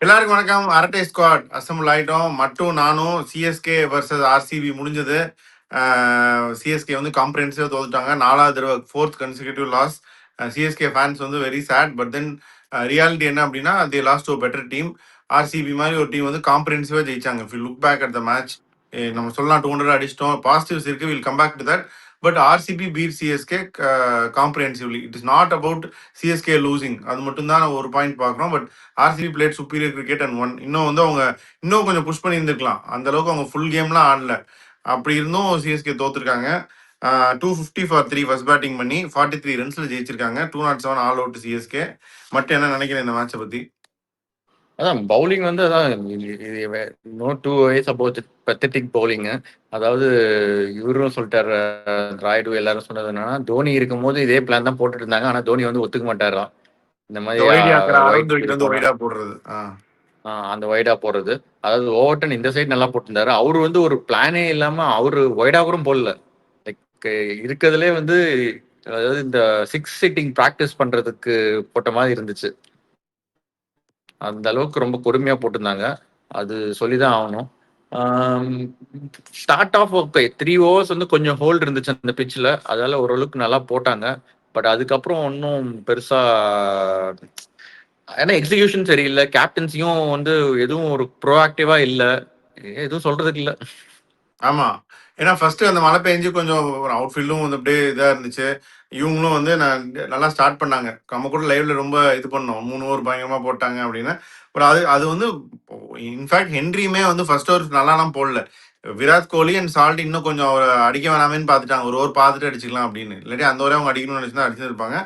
எல்லாருக்கும் வணக்கம். அரட்டை ஸ்குவாட் அசம்பிள் ஆயிட்டோம். மட்டும் நானும் சிஎஸ்கே வர்சஸ் ஆர்சிபி முடிஞ்சது. சிஎஸ்கே வந்து காம்ப்ரஹென்சிவா தோத்துட்டாங்க. 4வது தடவை 4th consecutive loss. CSK fans வந்து very sad. But then reality என்ன அப்படின்னா they lost to better team. RCB மாதிரி ஒரு டீம் வந்து காம்ப்ரஹென்சிவா ஜெயிச்சாங்க. If you look back at the match, நம்ம சொல்லலாம் 200 அடிச்சிட்டோம். பாசிட்டிவ்ஸ் இருக்கு, will come back to that. But RCB beat CSK comprehensively. It is not about CSK losing. அது மட்டும் தான் ஒரு பாயிண்ட் பார்க்குறோம். But RCB played superior cricket and won. இன்னும் வந்து அவங்க இன்னும் கொஞ்சம் புஷ் பண்ணி இருந்திருக்கலாம். அந்த அளவுக்கு அவங்க ஃபுல் கேம்லாம் ஆடல. அப்படி இருந்தும் சிஎஸ்கே தோத்துருக்காங்க. 250 ஃபார் 3 ஃபர்ஸ்ட் பேட்டிங் பண்ணி 43 ரன்ஸ்ல ஜெயிச்சிருக்காங்க. 207 ஆல் அவுட் சிஎஸ்கே. மட்டும் என்ன நினைக்கிறேன் இந்த மேட்சை பத்தி? அதான் பவுலிங் வந்து no two ways about pathetic bowling. அதாவது இவரும் சொல்லிட்டாரு, ராய்டு எல்லாரும் சொன்னது என்னன்னா, தோனி இருக்கும் போது இதே பிளான் தான் போட்டுட்டு இருந்தாங்க. ஆனா தோனி வந்து ஒத்துக்க மாட்டாராம் இந்த மாதிரி வைடா போடுறது. அந்த வைடா போடுறது. அதாவது ஓவர்டன் இந்த சைடு நல்லா போட்டிருந்தாரு. அவரு வந்து ஒரு பிளானே இல்லாம அவரு வைடா கூட போடல. லைக் இருக்கிறதுலே வந்து அதாவது இந்த 6 சிட்டிங் ப்ராக்டிஸ் பண்றதுக்கு போட்ட மாதிரி இருந்துச்சு. அந்த அளவுக்கு ரொம்ப கொடுமையா போட்டிருந்தாங்க. அது சொல்லிதான் ஆகணும். ஸ்டார்ட் ஆஃப் ஓகே 3 ஓவர்ஸ் வந்து கொஞ்சம் ஹோல்டு இருந்துச்சு அந்த பிச்சில். அதால ஓரளவுக்கு நல்லா போட்டாங்க. பட் அதுக்கப்புறம் ஒன்றும் பெருசா ஏன்னா எக்ஸிகியூஷன் சரியில்லை. கேப்டன்சியும் வந்து எதுவும் ஒரு ப்ரோஆக்டிவா இல்லை. எதுவும் சொல்றதுக்கு இல்லை. ஆமா, ஏன்னா ஃபர்ஸ்ட் அந்த மழை பெஞ்சு கொஞ்சம் அவுட்ஃபீல்டும் வந்து அப்படியே இதாக இருந்துச்சு. இவங்களும் வந்து நல்லா ஸ்டார்ட் பண்ணாங்க. நம்ம கூட லைவ்ல ரொம்ப இது பண்ணோம், 3 ஓவர் பயங்கரமா போட்டாங்க அப்படின்னு. பட் அது வந்து இன்ஃபேக்ட் ஹென்ரியுமே வந்து ஃபர்ஸ்ட் ஓவர் நல்லாலாம் போடல. விராட் கோலி அண்ட் சால்ட் இன்னும் கொஞ்சம் அவர் அடிக்க வேணாமேன்னு பார்த்துட்டாங்க. ஒரு ஓவர் பார்த்துட்டு அடிச்சுக்கலாம் அப்படின்னு. இல்லாட்டி அந்த ஓரே அவங்க அடிக்கணும்னு நினைச்சு தான் அடிச்சிருப்பாங்க.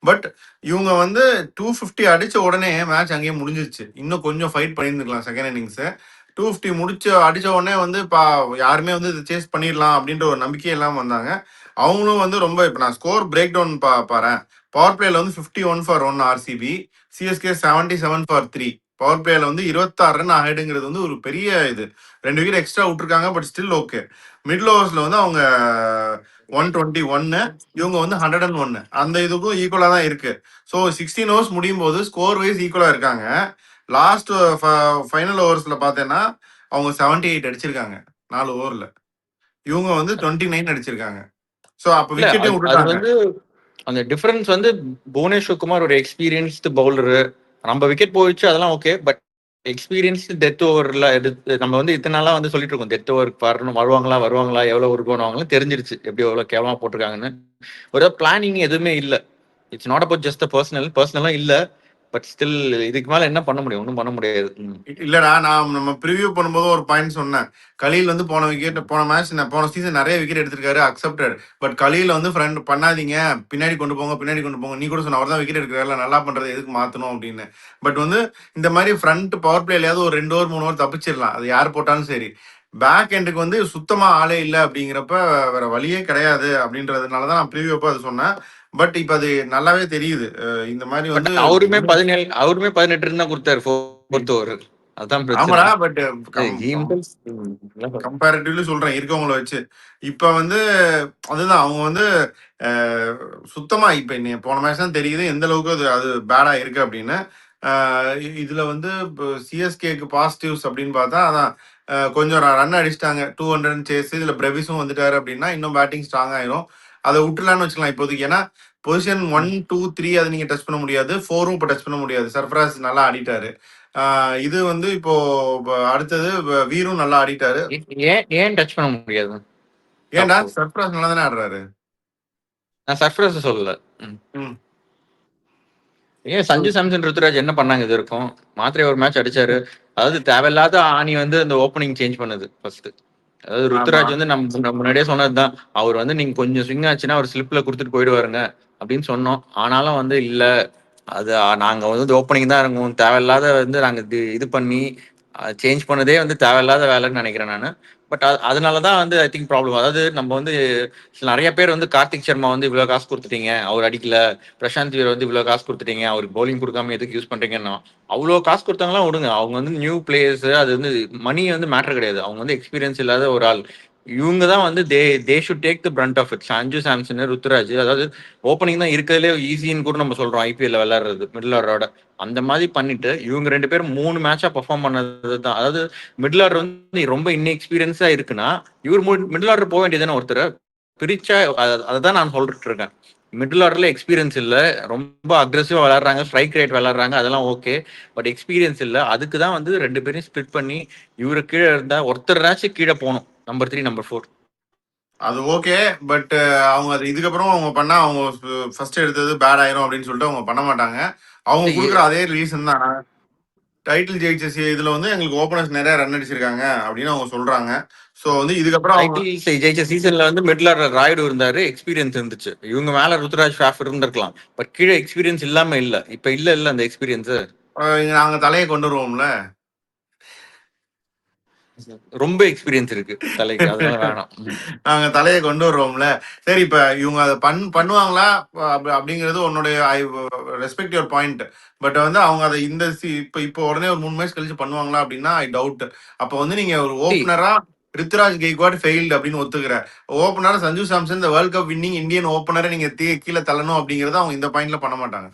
பட் இவங்க வந்து 250 அடிச்ச உடனே மேட்ச் அங்கேயே முடிஞ்சிருச்சு. இன்னும் கொஞ்சம் ஃபைட் பண்ணியிருந்துக்கலாம் செகண்ட் இன்னிங்ஸ். 250 முடிச்சு அடிச்ச உடனே வந்து யாருமே வந்து சேஸ் பண்ணிடலாம் அப்படின்ற ஒரு நம்பிக்கை எல்லாம் வந்தாங்க. அவங்களும் வந்து ரொம்ப இப்போ நான் ஸ்கோர் பிரேக் டவுன் பாரு. பவர் பிளேல வந்து 51 for 1 RCB, CSK 77 for 3. Power பிளேல வந்து 26 ரன் ஆகிடுங்கிறது வந்து ஒரு பெரிய இது. 2 விக்கெட் எக்ஸ்ட்ரா விட்டுருக்காங்க. But still okay. மிடில் ஓவர்ஸ்ல வந்து அவங்க 121, இவங்க வந்து 101. அந்த இதுக்கும் ஈக்குவலா தான் இருக்கு. ஸோ 16 ஓவர்ஸ் முடியும் போது ஸ்கோர் வைஸ் ஈக்குவலா இருக்காங்க. லாஸ்ட் ஃபைனல் ஓவர்ஸ்ல பார்த்தேன்னா அவங்க 78 அடிச்சிருக்காங்க 4 ஓவர்ல. இவங்க வந்து 29 அடிச்சிருக்காங்க. ஸோ அப்போ விக்கெட்டையும் விட்டுட்டாங்க. வந்து அந்த டிஃபரன்ஸ் வந்து புவனேஸ்வர் குமார் ஒரு எக்ஸ்பீரியன்ஸ்டு பவுலரு. நம்ம விக்கெட் போயிடுச்சு அதெல்லாம் ஓகே. பட் எக்ஸ்பீரியன்ஸ்டு டெத் ஓவர்ல எடுத்து நம்ம வந்து இத்தனை நாளா வந்து சொல்லிட்டு இருக்கோம், டெத் ஓவருக்கு வரணும், வருவாங்களா எவ்வளவு ஊருக்கு பண்ணுவாங்கன்னு தெரிஞ்சிருச்சு எப்படி எவ்வளவு கேவலமா போட்டிருக்காங்கன்னு. ஒரு பிளானிங் எதுவுமே இல்லை. இட்ஸ் நாட் அபவுட் ஜஸ்ட் பர்சனலா இல்ல. பட் ஸ்டில் இதுக்கு மேல என்ன பண்ண முடியும்? ஒன்றும் பண்ண முடியாது. இல்லடா, நான் நம்ம ப்ரிவியூ பண்ணும்போது ஒரு பாயிண்ட் சொன்னேன். கலீல் வந்து போன மேட்ச் போன சீசன் நிறைய விக்கெட் எடுத்திருக்காரு, அக்செப்டட். பட் கலீல் வந்து ஃப்ரெண்ட் பண்ணாதீங்க, பின்னாடி கொண்டு போங்க. நீ கூட சொன்ன அவர் தான் விக்கெட் எடுக்கிறாரு, நல்லா பண்றது எதுக்கு மாத்தணும் அப்படின்னு. பட் வந்து இந்த மாதிரி ஃப்ரண்ட் பவர் பிளேலையாவது ஒரு 2 ஓவர் 3 ஓவர் தப்பிச்சிடலாம், அது யார் போட்டாலும் சரி. பேக் எண்டுக்கு வந்து சுத்தமா ஆளே இல்லை அப்படிங்கிறப்ப வேற வழியே கிடையாது அப்படின்றதுனாலதான் நான் ப்ரிவியூ அப்போ அது சொன்னேன். பட் இப்ப அது நல்லாவே தெரியுது. இந்த மாதிரி வந்து அவருமே 18 ரன் தான் கொடுத்தாரு ஃபோர்த் ஓவர். அதான் ஆமாடா. பட் கம்பேரிட்டிவ்லி சொல்றேன் இருக்கவங்கள வச்சு. இப்ப வந்து அதுதான் அவங்க வந்து சுத்தமா இப்ப போன மேட்ச் தான் தெரியுது எந்த அளவுக்கு அது பேடா இருக்கு அப்படின்னு. இதுல வந்து சிஎஸ்கேக்கு பாசிட்டிவ்ஸ் அப்படின்னு பார்த்தா அதான் கொஞ்சம் ரன் அடிச்சிட்டாங்க, 200 சேஸ். இதுல பிரவிஸும் வந்துட்டாரு அப்படின்னா இன்னும் பேட்டிங் ஸ்ட்ராங் ஆயிரும். அதை விட்டுலான்னு வச்சுக்கலாம் இப்போதைக்கு. ஏன்னா பொசிஷன் 1, 2, 3 அதை நீங்க டச் பண்ண முடியாது, 4ம் இப்போ டச் பண்ண முடியாது. சர்ஃப்ராஸ் நல்லா ஆடிட்டாரு. இது வந்து இப்போ அடுத்தது வீரும் நல்லா ஆடிட்டாரு. ஏன் டச் பண்ண முடியாது? ஏன்டா சர்ஃப்ராஸ் நல்லா தானே ஆடுறாரு. நான் சர்ஃப்ராஸ் சொல்லல. ஏன் சஞ்சு சாம்சன் ருத்துராஜ் என்ன பண்ணாங்க? இது இருக்கும் மாத்திரை ஒரு மேட்ச் அடிச்சாரு. அதாவது தேவையில்லாத ஆணி வந்து அந்த ஓப்பனிங் சேஞ்ச் பண்ணுது ஃபர்ஸ்ட். அதாவது ருத்துராஜ் வந்து நம்ம முன்னாடியே சொன்னதுதான், அவர் வந்து நீங்க கொஞ்சம் ஸ்விங் ஆச்சுன்னா அவர் ஸ்லிப்ல கொடுத்துட்டு போயிடுவாருங்க அப்படின்னு சொன்னோம். ஆனாலும் வந்து இல்ல, அது நாங்க வந்து ஓப்பனிங் தான் இருக்கும், தேவையில்லாத வந்து நாங்க இது பண்ணி சேஞ்ச் பண்ணதே வந்து தேவையில்லாத வேலைன்னு நினைக்கிறேன் நான். பட் அதனாலதான் வந்து ஐ திங்க் ப்ராப்ளம். அதாவது நம்ம வந்து நிறைய பேர் வந்து கார்த்திக் சர்மா வந்து இவ்வளவு காசு கொடுத்துட்டீங்க, அவர் அடிக்கல. பிரசாந்த் வீர் வந்து இவ்வளவு காசு கொடுத்துட்டீங்க, அவருக்கு பவுலிங் கொடுக்காம எதுக்கு யூஸ் பண்றீங்கன்னா, அவ்வளவு காசு கொடுத்தாங்களாம் விடுங்க. அவங்க வந்து நியூ பிளேயர்ஸ், அது வந்து மணி வந்து மேட்டர் கிடையாது. அவங்க வந்து எக்ஸ்பீரியன்ஸ் இல்லாத ஒரு ஆள். இவங்க தான் வந்து they should take the brunt of it. Sanju Samson, Ruturaj, அதாவது ஓப்பனிங் தான் இருக்கிறதுலே ஈஸின்னு கூட நம்ம சொல்றோம் ஐபிஎல்ல விளையாடுறது மிடில் ஆர்டரோட. அந்த மாதிரி பண்ணிட்டு இவங்க 2 பேரும் 3 மேட்சா பெர்ஃபார்ம் பண்ணது தான். அதாவது மிடில் ஆர்டர் வந்து ரொம்ப இன்எக்ஸ்பீரியன்ஸா இருக்குன்னா இவர் மிடில் ஆர்டர் போக வேண்டியதானே ஒருத்தர் பிரிச்சா. அதை தான் நான் சொல்லிட்டு இருக்கேன். மிடில் ஆர்டர்ல எக்ஸ்பீரியன்ஸ் இல்ல, ரொம்ப அக்ரெசிவா விளையாடுறாங்க, ஸ்ட்ரைக் ரேட் விளையாடுறாங்க, அதெல்லாம் ஓகே. பட் எக்ஸ்பீரியன்ஸ் இல்ல. அதுக்கு தான் வந்து 2 பேரையும் ஸ்பிளிட் பண்ணி இவரு கீழே இருந்தா ஒருத்தராச்சும் கீழே போகணும், நம்பர் 3 நம்பர் 4. அது ஓகே. பட் அவங்க அது இதுக்கப்புறம் அவங்க பண்ணா அவங்க ஃபர்ஸ்ட் எடுத்தது பேட் ஆயிரும் அப்படின்னு சொல்லிட்டு அவங்க பண்ண மாட்டாங்க. அவங்க கொடுக்குற அதே ரீசன் தான். டைட்டில் ஜெயிச்ச இதுல வந்து எங்களுக்கு ஓபனர்ஸ் நிறைய ரன் அடிச்சிருக்காங்க அப்படின்னு அவங்க சொல்றாங்க. சோ வந்து இதுக்கப்புறம் அவங்க டைட்டில் ஜெயிச்ச சீசன்ல வந்து மிடில் ஆர்டர் ராய்டு இருந்தாரு, எக்ஸ்பீரியன்ஸ் இருந்துச்சு. இவங்க மேல ருத்ராஜ் ஷாஃப் இருந்திருக்கலாம், பட் கீழே எக்ஸ்பீரியன்ஸ் இல்லாம இல்ல. இப்ப இல்ல அந்த எக்ஸ்பீரியன்ஸ். நாங்க தலையை கொண்டு வருவோம்ல. ரொம்ப எக்ஸ்பீரியன்ஸ் இருக்கு தலைக்கு, அதனால வேணாம். நாங்க தலையை கொண்டு வருவோம்ல. சரி, இப்ப இவங்க அதை பண்ணுவாங்களா அப்படிங்கிறது உன்னுடைய I respect your point. But வந்து அவங்க அதை இந்த இப்ப உடனே ஒரு 3 மேட்ச் கழிச்சு பண்ணுவாங்களா அப்படின்னா ஐ டவுட். அப்ப வந்து நீங்க ஒரு ஓப்பனரா ரித்துராஜ் கெய்க்வாட் ஃபெயில்டு அப்படின்னு ஒத்துக்கிற, ஓப்பனரா சஞ்சு சாம்சன் இந்த வேர்ல்ட் கப் வின்னிங் இந்தியன் ஓப்பனரை நீங்க கீழே தள்ளணும் அப்படிங்கறத அவங்க இந்த பாயிண்ட்ல பண்ண மாட்டாங்க.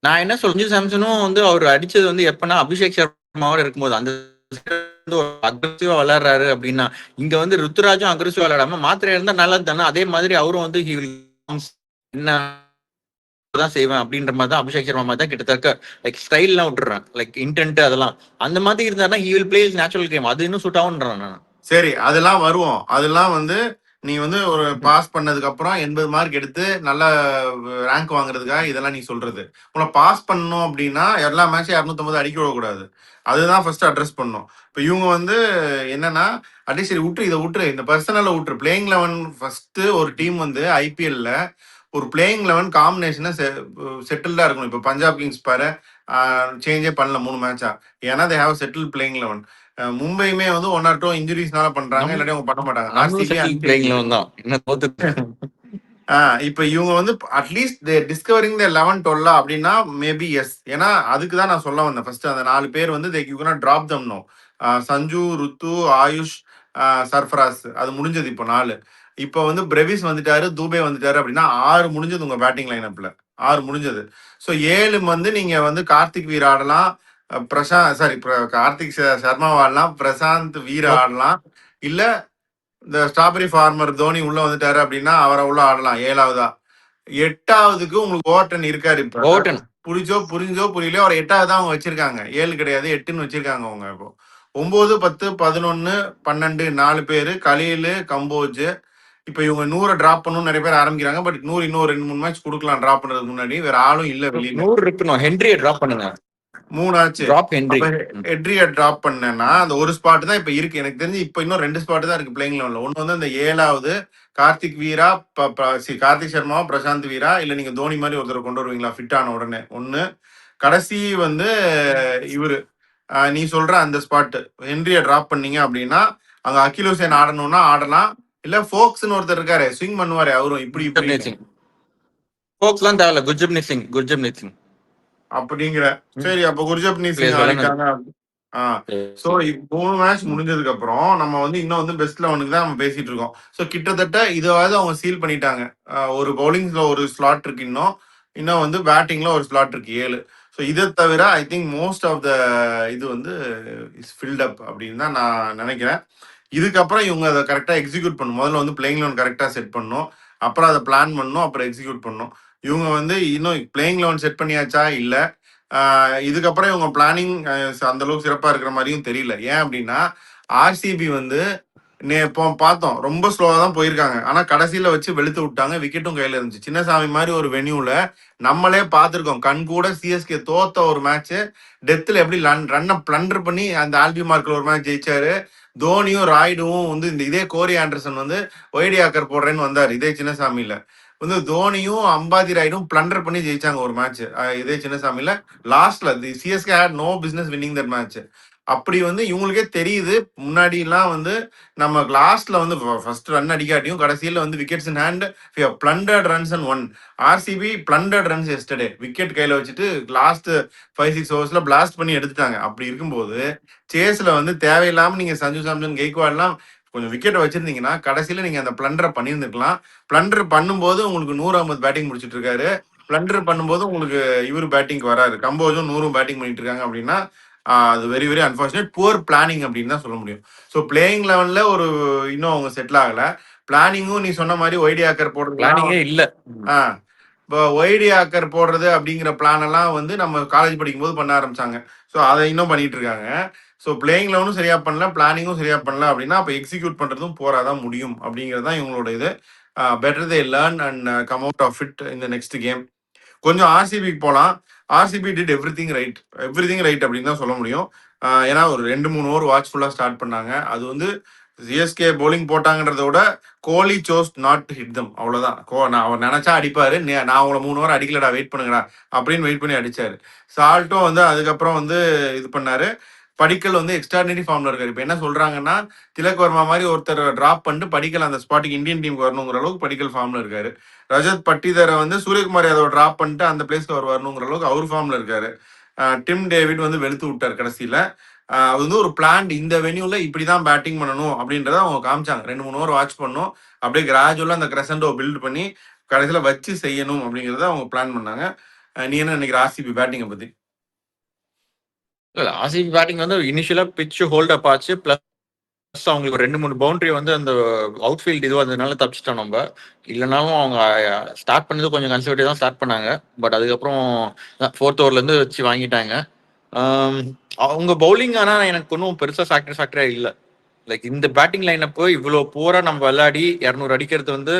நான் என்ன சொல்றேன், சாம்சனும் வந்து அவர் அடிச்சது வந்து எப்பன்னா அபிஷேக் சர்மாவோட இருக்கும்போது அந்த அக்ரெசிவா விளையாடுறாரு அப்படின்னா, இங்க வந்து ருத்துராஜும் அக்ரெசிவா விளையாடாம மாத்திரை இருந்தா நல்லது தானே. அதே மாதிரி அவரும் வந்து என்ன தான் செய்வேன் அப்படின்ற மாதிரி தான் அபிஷேக் சர்மா மாதிரி தான் கிட்டத்தட்ட லைக் ஸ்டைல்லாம் விட்டுறேன், லைக் இன்டென்ட் அதெல்லாம் அந்த மாதிரி இருந்தாருன்னா he will play natural game. அது இன்னும் சூட் ஆகும்ன்றான் நான். சரி, அதெல்லாம் வருவோம். அதெல்லாம் வந்து நீ வந்து ஒரு பாஸ் பண்ணதுக்கு அப்புறம் 80 மார்க் எடுத்து நல்ல ரேங்க் வாங்குறதுக்காக இதெல்லாம் நீ சொல்றது. உன்னை பாஸ் பண்ணணும் அப்படின்னா எல்லா மேட்சும் 250 அடிக்க விடக்கூடாது. அதுதான் ஃபர்ஸ்ட் அட்ரஸ் பண்ணும். இப்போ இவங்க வந்து என்னன்னா அட்லீஸ்ட் சரி விட்டுரு, இதை விட்டுரு, இந்த பர்சனலை விட்டுரு. பிளேயிங் லெவன் ஃபர்ஸ்ட் ஒரு டீம் வந்து ஐபிஎல்ல ஒரு பிளேயிங் லெவன் காம்பினேஷனை செட்டில்டா இருக்கணும். இப்போ பஞ்சாப் கிங்ஸ் பாரு, சேஞ்சே பண்ணல 3 மேட்சா. ஏன்னா they have settle playing eleven. மும்பையுமே வந்து 1 or 2 இன்ஜுரிஸ்னால பண்றாங்க, இல்லாட்டி அவங்க பண்ண மாட்டாங்க. இப்ப இவங்க வந்து அட்லீஸ்ட் டிஸ்கவரிங் த 11-12 அப்படின்னா மேபி எஸ். ஏன்னா அதுக்கு தான் நான் சொல்ல வந்தேன். ஃபர்ஸ்ட் அந்த 4 பேர் வந்து you can drop them no. Sanju, Ruthu, Ayush, Sarfaraz, அது முடிஞ்சது இப்போ 4. இப்போ வந்து பிரெவிஸ் வந்துட்டாரு, தூபே வந்துட்டாரு அப்படின்னா 6 முடிஞ்சது உங்க பேட்டிங் லைனப்ல. 6 முடிஞ்சது. ஸோ 7 வந்து நீங்க வந்து கார்த்திக் வீர் ஆடலாம், கார்த்திக் சர்மா ஆடலாம், பிரசாந்த் வீர் ஆடலாம், இல்ல இந்த ஸ்ட்ராபெரி ஃபார்மர் தோனி உள்ள வந்துட்டாரு அப்படின்னா அவரை உள்ள ஆடலாம் 7வதா. 8வதுக்கு உங்களுக்கு ஓவர்டன் இருக்காரு. இப்ப புரிஞ்சோ புரியலையோ அவர் 8வது தான் அவங்க வச்சிருக்காங்க. 7 கிடையாது, 8ன்னு வச்சிருக்காங்க அவங்க. இப்போ 9, 10, 11, 12 4 பேரு, கலீல், கம்போஜ். இப்ப இவங்க 100 டிராப் பண்ணணும்னு நிறைய பேர் ஆரம்பிக்கிறாங்க. பட் 100 இன்னும் 2-3 மேட்ச் கொடுக்கலாம் டிராப் பண்றதுக்கு முன்னாடி. வேற ஆளும் இல்ல வெளியில. 100 இருக்கணும். ஹென்ரியை டிராப் பண்ணுங்க. 3 ஆச்சு. ஹென்ரியை டிராப் பண்ணேன்னா அந்த ஒரு ஸ்பாட் தான் இப்ப இருக்கு. எனக்கு தெரிஞ்சு இப்ப இன்னும் 2 ஸ்பாட் தான் இருக்கு பிளேயிங் லெவன்ல. ஒன்னு வந்து அந்த 7வது கார்த்திக் வீரா, கார்த்திக் சர்மா, பிரசாந்த் வீரா, இல்ல நீங்க தோனி மாதிரி ஒருத்தர் கொண்டு வருவீங்களா ஃபிட் ஆன உடனே ஒண்ணு. கடைசி வந்து இவரு நீ சொல்ற அந்த ஸ்பாட் ஹென்ரியை டிராப் பண்ணீங்க அப்படின்னா அங்க அகில் ஹுசேன் ஆடணும்னா ஆடலாம். இல்ல ஃபோக்ஸ்னு ஒருத்தர் இருக்காரு, ஸ்விங் பண்ணுவாரு அவரும் இப்படி ஃபோக்ஸ்லாம் தேவையில்ல, குர்ஜப்னீத் சிங் அப்படிங்கிற. சரி, அப்ப குர்ஜப்னீத் சிங் ஆடிட்டாங்க. சோ 3 மேட்ச் முடிஞ்சதுக்கு அப்புறம் நம்ம வந்து இன்னும் வந்து பெஸ்ட் 11க்கு தான் நம்ம பேசிட்டு இருக்கோம். சோ கிட்டத்தட்ட இதாவது அவங்க சீல் பண்ணிட்டாங்க. ஒரு பவுலிங்ல ஒரு ஸ்லாட் இருக்கு, இன்னும் வந்து பேட்டிங்ல ஒரு ஸ்லாட் இருக்கு 7. ஸோ இதை தவிர I think most of the இது வந்து இஸ் ஃபில்ட் அப் அப்படின்னு தான் நான் நினைக்கிறேன். இதுக்கப்புறம் இவங்க அதை கரெக்டாக எக்ஸிக்யூட் பண்ணணும். முதல்ல வந்து பிளேயிங் லெவன் கரெக்டாக செட் பண்ணணும், அப்புறம் அதை பிளான் பண்ணணும், அப்புறம் எக்ஸிக்யூட் பண்ணணும். இவங்க வந்து இன்னும் பிளேயிங் லெவன் செட் பண்ணியாச்சா இல்லை, இதுக்கப்புறம் இவங்க பிளானிங் அந்த அளவுக்கு சிறப்பாக இருக்கிற மாதிரியும் தெரியல. ஏன் அப்படின்னா ஆர்சிபி வந்து இப்போ பார்த்தோம் ரொம்ப ஸ்லோவாக தான் போயிருக்காங்க. ஆனால் கடைசியில் வச்சு வெளுத்து விட்டாங்க, விக்கெட்டும் கையில் இருந்துச்சு. சின்னசாமி மாதிரி ஒரு வென்யூவில் நம்மளே பார்த்துருக்கோம் கண் கூட. சிஎஸ்கே தோத்த ஒரு மேட்ச்சு டெத்தில் எப்படி ரன்னை பிளண்டர் பண்ணி அந்த ஆல்பி மார்க்கில் ஒரு மேட்ச் ஜெயிச்சாரு. தோனியும் ராய்டுவும் வந்து இந்த இதே கோரி ஆண்டர்சன் வந்து ஒய்டி ஆக்கர் போடுறேன்னு வந்தார் இதே சின்னசாமியில். வந்து தோனியும் அம்பாதி ராய்டும் பிளண்டர் பண்ணி ஜெயிச்சாங்க ஒரு மேட்ச் இதே சின்னசாமியில். லாஸ்ட்ல CSK had no business winning that match. அப்படி வந்து இவங்களுக்கே தெரியுது. முன்னாடிலாம் வந்து நம்ம லாஸ்ட்ல வந்து ஃபர்ஸ்ட் ரன் அடிக்காட்டியும் கடைசியில வந்து wickets in hand blundered runs and won. RCB blundered runs yesterday wicket கையில வச்சுட்டு லாஸ்ட் 5-6 ஓவர்ஸ்ல பிளாஸ்ட் பண்ணி எடுத்துட்டாங்க. அப்படி இருக்கும்போது சேஸ்ல வந்து தேவையில்லாம நீங்க சஞ்சு சாம்சன் கெய்க்வாட்லாம் கொஞ்சம் விக்கெட் வச்சிருந்தீங்கன்னா கடைசியில நீங்க அந்த பிளண்டரை பண்ணியிருந்துருக்கலாம். பிளண்டர் பண்ணும்போது உங்களுக்கு 100 பேட்டிங் முடிச்சிட்டு இருக்காரு. பிளண்டர் பண்ணும்போது உங்களுக்கு இவர் பேட்டிங்க்கு வராரு. கம்போஜும் 100 பேட்டிங் பண்ணிட்டு இருக்காங்க அப்படின்னா அது very very unfortunate. Poor planning அப்படின்னு தான் சொல்ல முடியும். ஸோ பிளேயிங் லெவல்ல ஒரு இன்னும் அவங்க செட்டில் ஆகல. பிளானிங்கும் நீ சொன்ன மாதிரி ஒய்டி ஆக்கர் போடுறதுலாம் பிளானிங்கே இல்ல. இப்போ ஒய்டி ஆக்கர் போடுறது அப்படிங்கிற பிளான் எல்லாம் வந்து நம்ம காலேஜ் படிக்கும்போது பண்ண ஆரம்பிச்சாங்க. ஸோ அதை இன்னும் பண்ணிட்டு இருக்காங்க. ஸோ பிளேயிங் லெவலும் சரியா பண்ணல, பிளானிங்கும் சரியா பண்ணல அப்படின்னா அப்போ எக்ஸிக்யூட் பண்றதும் போராதான் முடியும் அப்படிங்கிறது தான் இவங்களோட இது. Better they learn and come out of it இந்த நெக்ஸ்ட் கேம். கொஞ்சம் ஆர்சிபிக்கு போகலாம். RCB did everything right, everything right அப்படின்னு தான் சொல்ல முடியும். ஏன்னா ஒரு 2-3 ஓவர் வாட்ச்ஃபுல்லாக ஸ்டார்ட் பண்ணாங்க. அது வந்து சிஎஸ்கே போலிங் போட்டாங்கன்றத விட கோலி சோஸ் நாட் ஹிட் தம், அவ்வளோதான். நான் அவர் நினைச்சா அடிப்பாரு, நான் உங்களை 3 ஓவர் அடிக்கலடா வெயிட் பண்ணுங்கடா அப்படின்னு வெயிட் பண்ணி அடிச்சாரு. சால்ட்டும் வந்து அதுக்கப்புறம் வந்து இது பண்ணாரு. படிக்கல் வந்து எக்ஸ்ட்ராடினரி ஃபார்ம்ல இருக்காரு. இப்போ என்ன சொல்றாங்கன்னா திலக் வர்மா மாதிரி ஒருத்தர் டிராப் பண்ணிட்டு படிக்கல் அந்த ஸ்பாட்டுக்கு இந்தியன் டீமுக்கு வரணுங்கிற அளவுக்கு படிக்கல் ஃபார்ம்ல இருக்காரு. ரஜத் பட்டிதரை வந்து சூரியகுமார் யாதவ் டிராப் பண்ணிட்டு அந்த பிளேஸ்க்கு அவர் வரணுங்கிற அளவுக்கு அவர் ஃபார்ம்ல இருக்காரு. டிம் டேவிட் வந்து வெளுத்து விட்டார் கடைசியில. அது வந்து ஒரு பிளான், இந்த வென்யூல இப்படிதான் பேட்டிங் பண்ணணும் அப்படின்றத அவங்க காமிச்சாங்க. 2-3 ஓவர் வாட்ச் பண்ணோம். அப்படியே கிராஜுவலா அந்த கிரசண்டோ பில்ட் பண்ணி கடைசியில வச்சு செய்யணும் அப்படிங்கறத அவங்க பிளான் பண்ணாங்க. நீ என்ன நினைக்கிற ஆர்சிபி பேட்டிங்கை பத்தி? ஆர்சிபி பேட்டிங் வந்து இனிஷியலா பிட்ச் ஹோல்ட் அப் ஆச்சு. பிளஸ் அவங்களுக்கு 2-3 பவுண்டரி வந்து அந்த அவுட் ஃபீல்ட் இதுவாக இருந்ததுனால தப்பிச்சிட்டோம் நம்ம. இல்லைனாலும் அவங்க ஸ்டார்ட் பண்ணது கொஞ்சம் கன்சர்வேட்டிவ் தான் ஸ்டார்ட் பண்ணாங்க. பட் அதுக்கப்புறம் 4th ஓவர்லேருந்து வச்சு வாங்கிட்டாங்க. அவங்க பவுலிங் ஆனால் எனக்கு ஒன்றும் பெருசாக ஃபேக்டரா இல்லை. லைக் இந்த பேட்டிங் லைனப் இவ்வளோ போரா நம்ம விளையாடி 200 அடிக்கிறது வந்து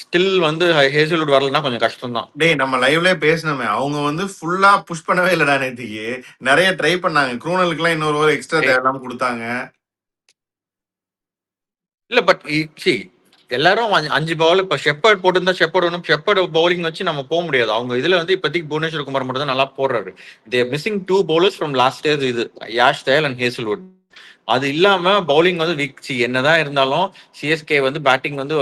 ஸ்டில் வந்து ஹேசல்வுட் வரலன்னா கொஞ்சம் கஷ்டம் தான். டேய் நம்ம லைவ்லயே பேசணுமே, அவங்க வந்து ஃபுல்லா புஷ் பண்ணவே இல்லடா நேத்திக்கு. நிறைய ட்ரை பண்ணாங்க. க்ரூனலுக்குலாம் இன்னொரு ஓவர் எக்ஸ்ட்ரா தேவையில்லாம கொடுத்தாங்க. இல்ல பட் சி எல்லாரும் 5 பால் இப்ப ஷெப்பர்ட் போட்டிருந்தா ஷெப்பர்ட் பவுலிங் வச்சு நம்ம போக முடியாது. அவங்க இதுல வந்து இப்போதைக்கு புவனேஸ்வர் குமார் மட்டும் தான் நல்லா போடுறாரு. They missing 2 bowlers from last year. இது யாஷ் தயல் அண்ட் ஹேசல்வுட். அது இல்லாம பவுலிங் வந்து வீக். என்னதான் இருந்தாலும் சிஎஸ்கே வந்து பேட்டிங் வந்து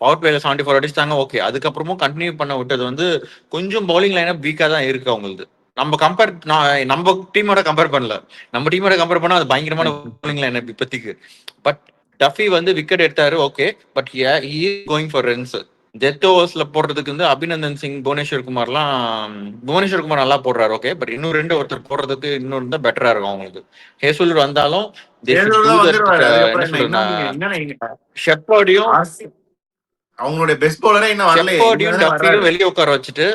பவர் பிளேல 74 அடிச்சிட்டாங்க. ஓகே, அதுக்கப்புறமும் கண்டினியூ பண்ண விட்டது வந்து கொஞ்சம் பவுலிங் லைனா வீக்கா தான் இருக்கு அவங்களுக்கு. நம்ம டீமோட கம்பேர் பண்ணல. நம்ம டீமோட கம்பேர் பண்ணா அது பயங்கரமான பவுலிங் லைன் இப்போதைக்கு. பட் டஃபி வந்து விக்கெட் எடுத்தாரு, okay. But going for runs. Death ஓவர்ஸ்ல போடுறதுக்கு வந்து அபிநந்தன் சிங், புவனேஸ்வர் குமார் நல்லா போடுறாரு, ஓகே. பட் இன்னும் 2 ஒருத்தர் போடுறதுக்கு இன்னொரு இருந்தா பெட்டரா இருக்கும் அவங்களுக்கு. ஹேசல்வுட் வந்தாலும் ஷெப்பர்டையும் அவங்களுடைய பெஸ்ட் பவுலரே இன்னும் வரலையே. ஷெப்பர்டையும் டஃபியும் வெளியே உட்கார வச்சுட்டு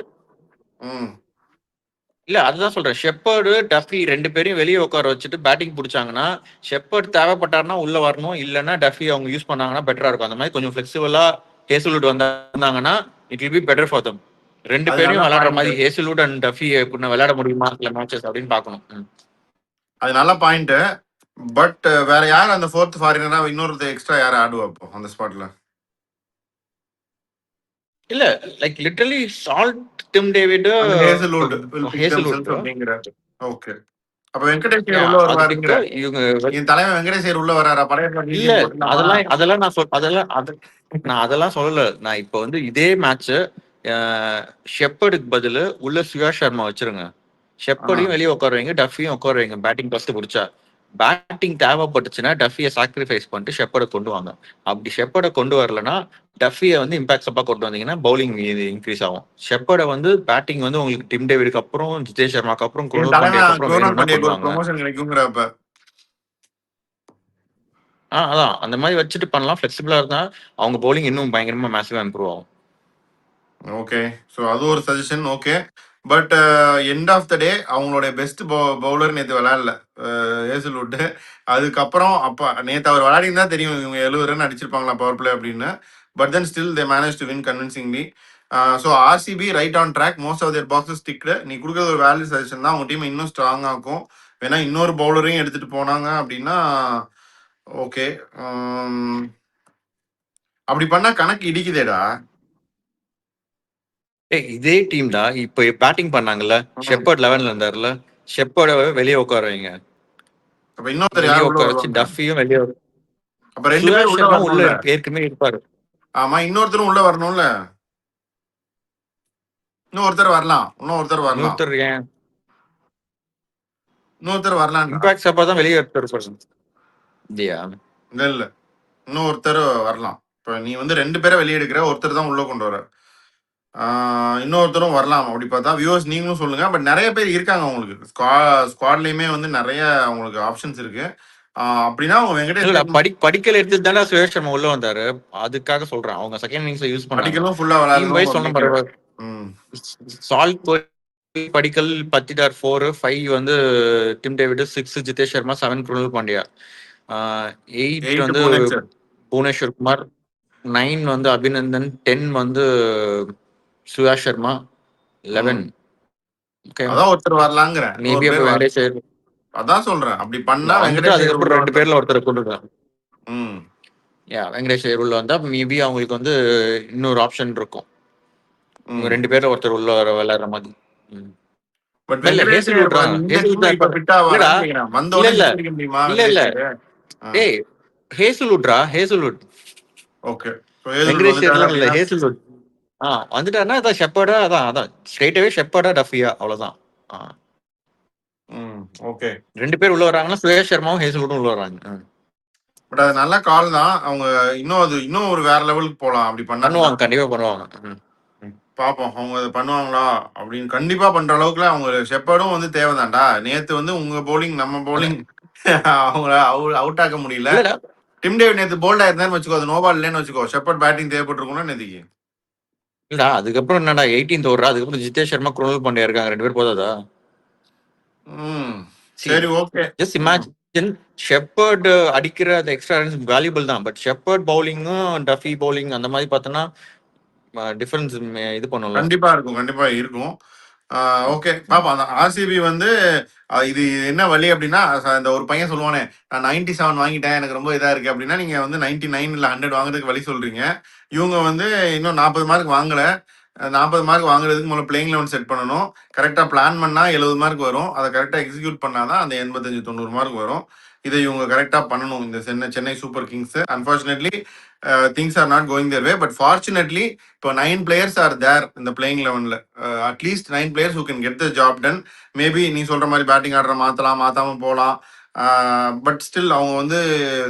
இல்ல அதுதான் சொல்றேன். ஷெப்பர்டு டஃபி 2 பேரையும் வெளியே உட்கார வச்சுட்டு பேட்டிங் பிடிச்சாங்கன்னா ஷெப்பர்ட் தேவைப்பட்டாருன்னா உள்ள வரணும், இல்லைன்னா டஃபி அவங்க யூஸ் பண்ணாங்கன்னா பெட்டரா இருக்கும். அந்த மாதிரி கொஞ்சம் ஃபிளெக்சிபிளா ஹேசல்வுட் வந்தாங்கன்னா it will be better for them. 2 பேரையும் விளையாடுற மாதிரி ஹேசல்வுட் அண்ட் டஃபி விளையாட முடியுமா சில மேட்சஸ் அப்படின்னு பார்க்கணும். அது நல்ல பாயிண்ட். பட் வேற யார் அந்த 4th ஃபாரினரா இன்னொரு எக்ஸ்ட்ரா யார் ஆடுவா அப்போ அந்த ஸ்பாட்ல? இல்ல like literally salt, Tim David, Hazlewood அப்படிங்கிற. ஓகே. அப்ப வெங்கடேஷ் ஐயர் உள்ள வருவாருங்கிற. என் தலைவன் வெங்கடேஷ் ஐயர் உள்ள வராரா? இல்ல அதெல்லாம் நான் அதெல்லாம் சொல்லல. நான் இப்ப வந்து இதே மேட்ச் ஷெப்பர்டுக்கு பதிலு உள்ள சுயாஷ் சர்மா வச்சிருங்க. ஷெப்பர்டையும் வெளியே உட்கார வைங்க, டஃபியும் உட்கார வைங்க. பேட்டிங் ஃபர்ஸ்ட் பிடிச்சா பேட்டிங் தேவைப்பட்டுச்சுன்னா டஃபியை சாக்ரிஃபைஸ் பண்ணிட்டு ஷெப்பர்டை கொண்டு வாங்க. அப்படி ஷெப்பர்டை கொண்டு வரலன்னா டஃபியை வந்து இம்பாக்ட் சப்பா கொண்டு வந்தீங்கன்னா பவுலிங் இன்க்ரீஸ் ஆகும். ஷெப்பர்டை வந்து பேட்டிங் வந்து உங்களுக்கு டிம் டேவிடுக்கு அப்புறம், ஜிதேஷ் சர்மாக்கு அப்புறம், ப்ரொமோஷன் கிடைக்குங்கிறப்ப அதான் அந்த மாதிரி வச்சுட்டு பண்ணலாம். ஃபிளெக்சிபிளா இருந்தா அவங்க பவுலிங் இன்னும் பயங்கரமா மேசிவா இம்ப்ரூவ் ஆகும். ஓகே, ஸோ அது ஒரு suggestion. Okay, but end of the day அவங்களுடைய பெஸ்ட் பவுலர் நேற்று விளையாடல ஹேசல்வுட். அதுக்கப்புறம் அப்போ நேற்று அவர் விளையாடின்னு தான் தெரியும் இவங்க 70 ரன் அடிச்சிருப்பாங்களா பவர் பிளே அப்படின்னு. But then still they manage to win convincingly. So RCB right on track, most of their boxes ticked. நீ கொடுக்குறது ஒரு வேல்யூ சஜஷன் தான், அவங்க டீம் இன்னும் ஸ்ட்ராங் ஆகும். வேணா இன்னொரு பவுலரையும் எடுத்துட்டு போனாங்க அப்படின்னா ஓகே. அப்படி பண்ணா கணக்கு இடிக்குதேடா. இதே டீம் தான் இப்ப பேட்டிங் பண்ணாங்கல்ல, ஷெப்பர்ட் 11ல இருந்தாருல. ஷெப்பர்ட வெளியே உட்கார வைங்க. அப்ப இன்னொருத்தர் வெளியே யார் உள்ள உட்கார வச்சு வருவாங்க? டஃபியும் வெளியே. அப்ப 2 பேர் சுயாஷ் உள்ள சர்மா உள்ள வரணும்ல? ஏற்கனவே இருப்பாரு. ஆமா, இன்னொருத்தரும் உள்ள வரணும்ல? இன்னொருத்தர் வரலாம். இன்னொருத்தர் ஏன் இன்னொருத்தர் வரலான்றா. இம்பாக்ட் சப்பா தான் வெளியே இருப்பாரு இல்லையா? இல்ல இல்ல, இன்னொருத்தர் வரலாம். இப்ப நீ வந்து 2 பேரை வெளியே எடுக்கிற, ஒருத்தர் தான் உள்ள கொண்டு வர. இன்னொருத்தரும் வரலாம். அப்படி பார்த்தா வியூவர்ஸ் நீங்களும் சொல்லுங்க. பட் நிறைய பேர் இருக்காங்க உங்களுக்கு. ஸ்குவாட்லயுமே வந்து நிறைய உங்களுக்கு ஆப்ஷன்ஸ் இருக்கு. அப்படின்னா அவங்க வெங்கடேஷ் இல்ல ஐயர் படிக்கல் எடுத்து தானே சுயேஷ் சர்மா உள்ள வந்தாரு. அதுக்காக சொல்றேன். அவங்க செகண்ட் இன்னிங்ஸ்ல யூஸ் பண்ணாங்க. படிக்கலும் ஃபுல்லா டீம் வைஸ் விளையாடணும் சொன்ன நினைக்கிறேன். பாரு. சால்ட் படிக்கல் பத்திடார் 4, 5 வந்து டிம் டேவிட், 6 ஜிதேஷ் சர்மா, 7 குருணல் பாண்டியா, 8 8 வந்து புவனேஸ்வர். புவனேஸ்வர் குமார், 9 வந்து அபிநந்தன், 10 வந்து சுயாஷ் சர்மா, 11 ஓகே. அதான் ஒருத்தர் வரலாங்கிறேன். இன்னொரு மேபி அப்ப பேர் வெங்கடேஷ் ஐயர் அதான் சொல்றேன். அப்படி பண்ணா வந்துட்டு வெங்கடேஷ் ஐயர் உள்ள அதுக்கப்புறம் 2 வந்தா. பேர்ல ஒருத்தர் கொண்டு வந்தாங்க. ம். வெங்கடேஷ் ஐயர் உள்ள வந்தா மேபி அவங்களுக்கு வந்து இன்னொரு ஆப்ஷன் இருக்கும். இவங்க ம். 2 பேர்ல ஒருத்தர் உள்ள விளையாடுற மாதிரி. பட் இல்ல வெங்கடேஷ் ஐயர் ஹேசல்வுட்ரா இந்த ஹேசல்வுட் டீம்ல இப்ப ஃபிட் இல்லடா. ஆவாரான்னு கேக்குறேன். வந்த இல்ல உடனே இல்ல சிக்ஸ் அடிக்க முடியுமா இல்ல இல்ல வெங்கடேஷ் ஐயர்? டேய் ஹேசல்வுட்ரா ஹேசல்வுட். ஓகே. ஹேசல்வுட் வெங்கடேஷ் வந்துட்டாரு ஐயர்லாம் இல்ல அப்படின்னா ஹேசல்வுட். வந்துட்டாருன்னா அதான் ஷெப்பர்டா, அதான் ஸ்ட்ரெயிட்டாவே ஷெப்பர்டா டஃபியா அவ்வளவுதான். ஓகே. 2 பேர் உள்ள வராங்கன்னா சுரேஷ் சர்மாவும் ஹேசல்வுட்டும் உள்ள வராங்க. பட் அது நல்ல கால் தான். அவங்க இன்னும் ஒரு வேற லெவலுக்கு போலாம் அப்படி பண்ணாங்கன்னா. பண்ணுவாங்க, கண்டிப்பா பண்ணுவாங்க. பாப்போம் அவங்க அதை பண்ணுவாங்களா அப்படின்னு. கண்டிப்பா பண்ற அளவுக்குல அவங்க ஷெப்பர்டும் வந்து தேவைதான்டா. நேத்து வந்து உங்க போலிங் நம்ம போலிங் அவங்கள அவுட் ஆக்க முடியல. இல்லடா டிம் டேவிட் நேத்து போல்டா இருந்தான்னு வச்சுக்கோ, அது நோபால் இல்லைன்னு வச்சுக்கோ, ஷெப்பர்ட் பேட்டிங் தேவைப்பட்டிருக்கும்ல நேத்துக்கு. இல்லடா அதுக்கப்புறம் என்னடா 18th ஓவரா, அதுக்கப்புறம் ஜிதேஷ் சர்மா, குருணல் பாண்டியா இருக்காங்க. 2 பேர் போதாதா? சரி ஓகே. ஜஸ்ட் இமேஜின் ஷெப்பர்ட் அடிக்கிற அந்த எக்ஸ்ட்ரா ரன்ஸ் வேல்யூபிள் தான். பட் ஷெப்பர்ட் பவுலிங்கும் டஃபி பவுலிங் அந்த மாதிரி பார்த்தோன்னா டிஃபரன்ஸ் இது பண்ணும்ல. கண்டிப்பா இருக்கும். ஓகே பாப்போம். அந்த ஆர்சிபி வந்து இது என்ன வழி அப்படின்னா, இந்த ஒரு பையன் சொல்லுவானே, நான் 97 வாங்கிட்டேன் எனக்கு ரொம்ப இதா இருக்கு அப்படின்னா, நீங்க வந்து 99 இல்ல 100 வாங்குறதுக்கு வழி சொல்றீங்க. இவங்க வந்து இன்னும் 40 மார்க் வாங்கல. 40 மார்க் வாங்குறதுக்கு முதல்ல பிளேயிங் லெவன் செட் பண்ணணும். கரெக்டா பிளான் பண்ணா 70 மார்க் வரும். அதை கரெக்டா எக்ஸிக்யூட் பண்ணாதான் அந்த 85 90 மார்க் வரும். இதை இவங்க கரெக்டா பண்ணணும் இந்த Chennai Super Kings. Unfortunately things are not going their way. But fortunately இப்போ 9 பிளேயர்ஸ் ஆர் தேர் இந்த பிளேயிங் லெவன்ல. At least 9 players who can get the job done. Maybe நீ சொல்ற மாதிரி பேட்டிங் ஆர்டரை மாத்தலாம், மாத்தாம போகலாம். பட் ஸ்டில் அவங்க வந்து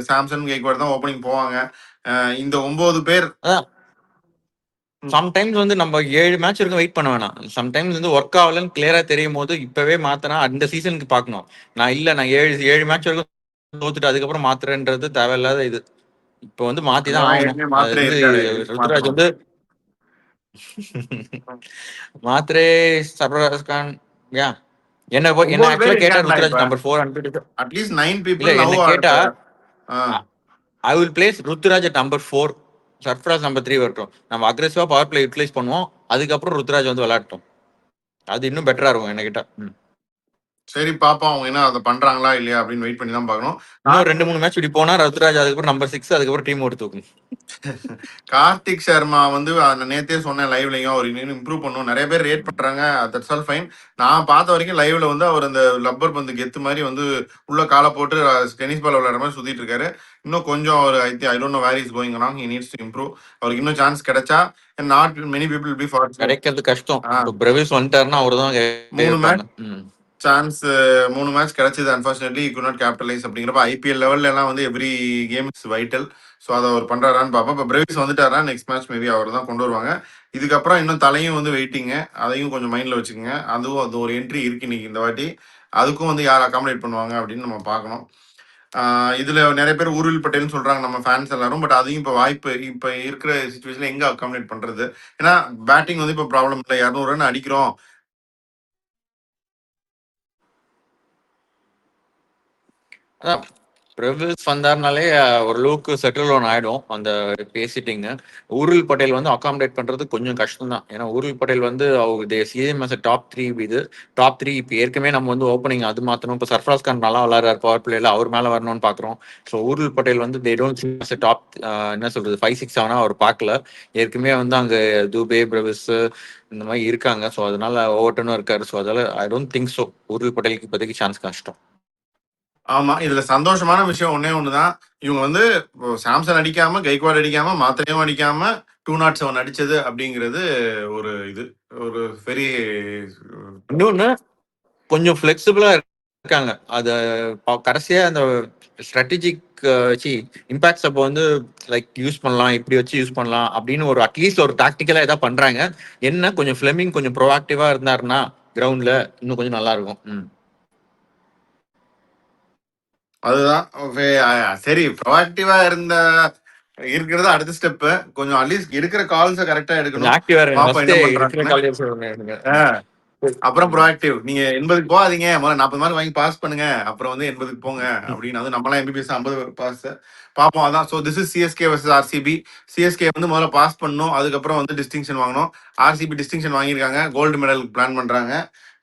சாம்சன் கெய்க்வாட் தான் ஓப்பனிங் போவாங்க. இந்த 9 பேர் சம்டைம்ஸ் வந்து நம்ம 7 மேட்ச் வரைக்கும் வெயிட் பண்ண வேணாம். சம்டைம்ஸ் வந்து ஒர்க் ஆகலன்னு கிளியரா தெரியும் போது இப்பவே மாத்தினா அந்த சீசனுக்கு பார்க்கணும். நான் 7 மேட்ச் வரைக்கும் தோத்துட்டு அதுக்கப்புறம் மாத்துறேன்றது தேவையில்லாத இது. இப்போ வந்து மாத்திதான் ஆகணும். அது வந்து ருத்ராஜ் வந்து மாத்திரே சர்வராஜ் கான் என்ன ஆக்சுவலா கேட்டா ருத்ராஜ் நம்பர் 4 அட்லீஸ்ட் 9 இல்ல பீப்புள் என்ன நவ் கேட்டா ஆர். I will place Ruturaj at number 4, Sarfaraz number 3 வரட்டும். நம்ம அக்ரெசிவா பவர் பிளே யூட்டிலைஸ் பண்ணுவோம். அதுக்கப்புறம் ருத்ராஜ் வந்து விளையாட்டும். அது இன்னும் பெட்டரா இருக்கும் என்ன கேட்டா. சரி பாப்போம் அவங்க என்ன அதை பண்றாங்களா இல்லையா அப்படின்னு வெயிட் பண்ணி தான் பார்க்கணும். இன்னும் 2-3 மேட்ச் இப்படி போனா ருத்ராஜ் அதுக்கப்புறம் நம்பர் 6, அதுக்கப்புறம் டீம் ஓட்டு தூக்கும். கார்த்திக் சர்மா வந்து நேத்தே சொன்னேன் லைவ்லயும், அவர் இன்னும் இம்ப்ரூவ் பண்ணும். நிறைய பேர் ரேட் பண்றாங்க. That's all fine. நான் பார்த்த வரைக்கும் லைவ்ல வந்து அவர் அந்த லப்பர் பந்து கெத்து மாதிரி வந்து உள்ள காலை போட்டு டென்னிஸ் பால் விளையாடுற மாதிரி சுத்திட்டு இருக்காரு. இன்னும் கொஞ்சம் அவர் I don't know where is going wrong. He needs to improve. அவருக்கு இன்னும் சான்ஸ் கிடைச்சா not many people be fortunate. கிடைக்கிறது கஷ்டம். இப்போ பிரவிஸ் வந்துட்டாருன்னா அவர்தான் 3 மேட்ச் சான்ஸ் 3 மேட்ச் கிடைச்சது. Unfortunately good not capitalise. அப்படிங்கிறப்ப ஐபிஎல் லெவல்ல எல்லாம் வந்து every game is vital. So அதை அவர் பண்றாரான்னு பார்ப்போம். இப்போ பிரேவிஸ் வந்துட்டாரா நெக்ஸ்ட் மேட்ச் மேபி அவர் தான் கொண்டு வருவாங்க. இதுக்கப்புறம் இன்னும் தலையும் வந்து வெயிட்டிங்க. அதையும் கொஞ்சம் மைண்ட்ல வச்சுக்கோங்க. அது ஒரு என்ட்ரி இருக்கு இன்னைக்கு இந்த வாட்டி. அதுக்கும் வந்து யார் அகாமடேட் பண்ணுவாங்க அப்படின்னு நம்ம பார்க்கணும். இதுல நிறைய பேர் ஊர்வில் பட்டேல்னு சொல்றாங்க நம்ம ஃபேன்ஸ் எல்லாரும். பட் அதையும் இப்போ வாய்ப்பு இப்போ இருக்கிற சுச்சுவேஷன்ல எங்க அகாமடேட் பண்றது? ஏன்னா பேட்டிங் வந்து இப்போ ப்ராப்ளம் இல்லை. 200 ரன் அடிக்கிறோம். பிரவிஸ் வந்தாருனாலே ஓரளவுக்கு செட்டில் ஒன் ஆயிடும் அந்த பேசிட்டிங்க. ஊர்ல் பட்டேல் வந்து அகாமடேட் பண்றது கொஞ்சம் கஷ்டம் தான். ஏன்னா ஊர்ல் பட்டேல் வந்து அவங்க சிஎம் டாப் 3 இது டாப் 3 இப்போ ஏற்கனவே நம்ம வந்து ஓப்பனிங் அது மாத்தணும். இப்போ சர்ஃப்ராஸ் கான் நல்லா விளையாடுறாரு பவர் பிளேல, அவர் மேல வரணும்னு பாக்குறோம். ஸோ ஊர்ல் பட்டேல் வந்து தே டோன்ட் டாப் என்ன சொல்றது 5-6 7 அவர் பார்க்கல. ஏற்கனவே வந்து அங்க துபே பிரவிஸ் இந்த மாதிரி இருக்காங்க. ஸோ அதனால ஓவர்டனும் இருக்காரு. ஸோ அதனால ஐ டோன்ட் திங்க் ஸோ ஊர்ல் பட்டேலுக்கு இப்போதைக்கு சான்ஸ் கஷ்டம். ஆமா. இதுல சந்தோஷமான விஷயம் ஒண்ணே ஒண்ணுதான். இவங்க வந்து சாம்சன் அடிக்காம, கைக்வாட் அடிக்காம, மாத்திரையும் அடிக்காம 207 அடிச்சது அப்படிங்கிறது ஒரு இது. ஒரு பெரிய இன்னொன்னு கொஞ்சம் ஃபிளெக்சிபிளா இருக்காங்க. அத கடைசியா அந்த ஸ்ட்ராட்டஜிக் சி இம்பாக்ட்ஸ் அப்போ வந்து லைக் யூஸ் பண்ணலாம், இப்படி வச்சு யூஸ் பண்ணலாம் அப்படின்னு ஒரு அட்லீஸ்ட் ஒரு டாக்டிக்கலா ஏதாவது பண்றாங்க. என்ன கொஞ்சம் ஃபிளெமிங் கொஞ்சம் ப்ரோஆக்டிவா இருந்தாருன்னா கிரவுண்ட்ல இன்னும் கொஞ்சம் நல்லா இருக்கும். அதுதான். சரி ப்ரோஆக்டிவா இருக்கிறது அடுத்த ஸ்டெப். கொஞ்சம் அட்லீஸ்ட் இருக்கிற கால்ஸ கரெக்டா கொஞ்சம் எடுக்கணும். ஆக்டிவா இருங்க. பாப்போம் என்ன ஃபர்ஸ்டே இருக்கிற பண்றாங்கன்னு. காலேஜ் சொல்லுங்க. அப்புறம் ப்ரோஆக்டிவ். நீங்க 80க்கு போகாதீங்க. முதல்ல 40 மார்க் வாங்கி பாஸ் பண்ணுங்க. அப்புறம் வந்து 80க்கு போங்க அப்படின்னு. அது நம்மளாம் எம்பிபிஎஸ் 50 பாஸ். பாப்போம். அதான். So this is CSK versus RCB. CSK வந்து முதல்ல பாஸ் பண்ணணும். அதுக்கப்புறம் வந்து டிஸ்டிங்ஷன் வாங்கணும். ஆர்சிபி டிஸ்டிங்ஷன் வாங்கியிருக்காங்க. கோல்டு மெடல் பிளான் பண்றாங்க.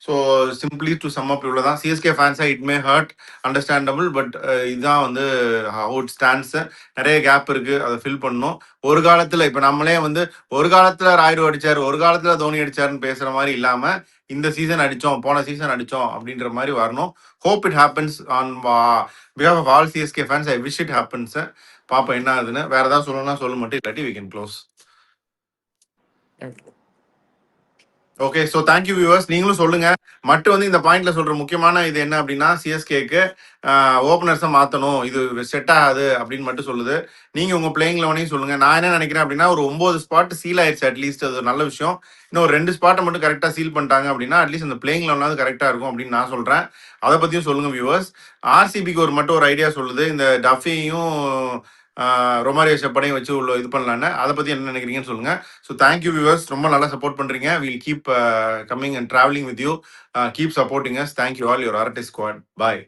So simply to sum up இவ்வளோதான். சிஎஸ்கே ஃபேன்ஸா it may hurt, understandable. But இதுதான் வந்து ஹவு இட் ஸ்டாண்ட்ஸ். நிறைய கேப் இருக்கு, அதை ஃபில் பண்ணணும். ஒரு காலத்துல இப்ப நம்மளே வந்து ஒரு காலத்துல ராய்டு அடிச்சாரு, ஒரு காலத்துல தோனி அடிச்சாருன்னு பேசுற மாதிரி இல்லாம இந்த சீசன் அடிச்சோம், போன சீசன் அடிச்சோம் அப்படின்ற மாதிரி வரணும். Hope it happens on behalf of all CSK fans. I wish it happens. பாப்போம் என்ன ஆகுதுன்னு. வேற ஏதாவது சொல்லணும்னா சொல்ல மட்டும், இல்லாட்டி we can close. Okay. So thank you viewers. நீங்களும் சொல்லுங்க. மட்டும் வந்து இந்த பாயிண்ட்ல சொல்ற முக்கியமான இது என்ன அப்படின்னா, சிஎஸ்கேக்கு ஓப்பனர்ஸை மாற்றணும், இது செட் ஆகாது அப்படின்னு மட்டும் சொல்லுது. நீங்க உங்க பிளேயிங் லெவனையும் சொல்லுங்க. நான் என்ன நினைக்கிறேன் அப்படின்னா, ஒரு 9 ஸ்பாட் சீல் ஆயிடுச்சு அட்லீஸ்ட். அது ஒரு நல்ல விஷயம். இன்னும் ஒரு 2 ஸ்பாட்டை மட்டும் கரெக்டாக சீல் பண்ணிட்டாங்க அப்படின்னா அட்லீஸ்ட் அந்த பிளேயிங் லெவனாவது கரெக்டாக இருக்கும் அப்படின்னு நான் சொல்றேன். அதை பத்தியும் சொல்லுங்க வியூவர்ஸ். ஆர்சிபிக்கு ஒரு மட்டும் ஒரு ஐடியா சொல்லுது, இந்த டஃபியும் ரொமாரியோ ஷெப்படையும் வச்சு உள்ள இது பண்ணலான்னு. அதை பத்தி என்ன நினைக்கிறீங்கன்னு சொல்லுங்க. So thank you viewers. ரொம்ப நல்லா சப்போர்ட் பண்றீங்க. Will keep coming and travelling with you. Keep supporting us. Thank you all your artist squad. Bye.